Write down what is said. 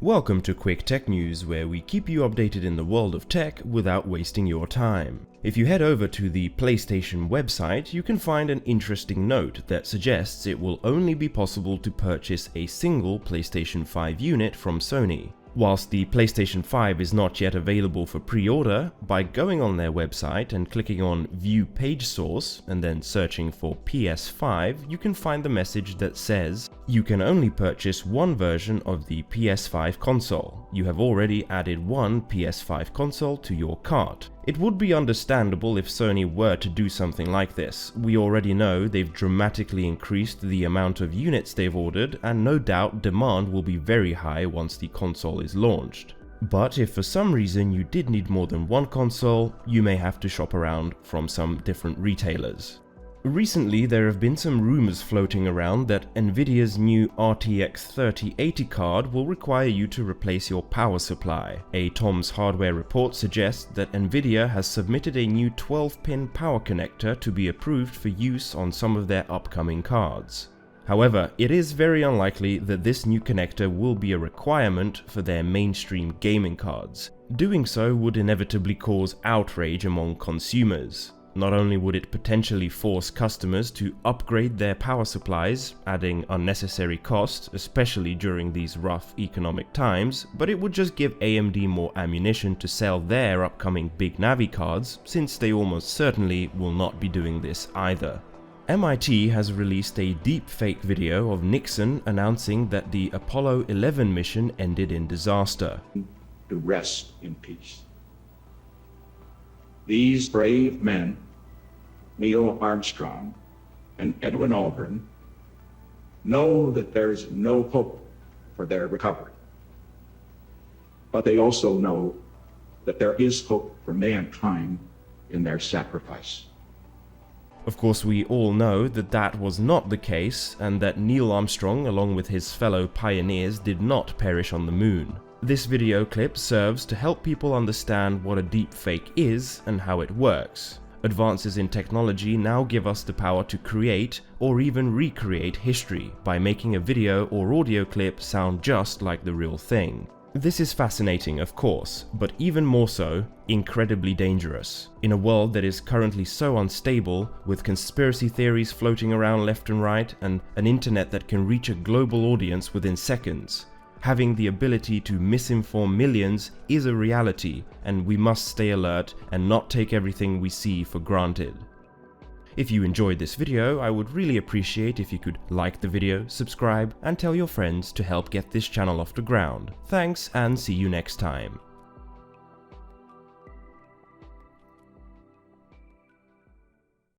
Welcome to Quick Tech News, where we keep you updated in the world of tech without wasting your time. If you head over to the PlayStation website, you can find an interesting note that suggests it will only be possible to purchase a single PlayStation 5 unit from Sony. Whilst the PlayStation 5 is not yet available for pre-order, by going on their website and clicking on View Page Source and then searching for PS5, you can find the message that says, "You can only purchase one version of the PS5 console. You have already added one PS5 console to your cart." It would be understandable if Sony were to do something like this. We already know they've dramatically increased the amount of units they've ordered, and no doubt demand will be very high once the console is launched. But if for some reason you did need more than one console, you may have to shop around from some different retailers. Recently, there have been some rumors floating around that Nvidia's new RTX 3080 card will require you to replace your power supply. A Tom's Hardware report suggests that Nvidia has submitted a new 12-pin power connector to be approved for use on some of their upcoming cards. However, it is very unlikely that this new connector will be a requirement for their mainstream gaming cards. Doing so would inevitably cause outrage among consumers. Not only would it potentially force customers to upgrade their power supplies, adding unnecessary cost, especially during these rough economic times, but it would just give AMD more ammunition to sell their upcoming big Navi cards, since they almost certainly will not be doing this either. MIT has released a deepfake video of Nixon announcing that the Apollo 11 mission ended in disaster. To rest in peace. These brave men, Neil Armstrong and Edwin Aldrin, know that there is no hope for their recovery. But they also know that there is hope for mankind in their sacrifice. Of course, we all know that that was not the case, and that Neil Armstrong, along with his fellow pioneers, did not perish on the moon. This video clip serves to help people understand what a deepfake is and how it works. Advances in technology now give us the power to create or even recreate history by making a video or audio clip sound just like the real thing. This is fascinating, of course, but even more so, incredibly dangerous. In a world that is currently so unstable, with conspiracy theories floating around left and right, and an internet that can reach a global audience within seconds, having the ability to misinform millions is a reality, and we must stay alert and not take everything we see for granted. If you enjoyed this video, I would really appreciate if you could like the video, subscribe, and tell your friends to help get this channel off the ground. Thanks, and see you next time.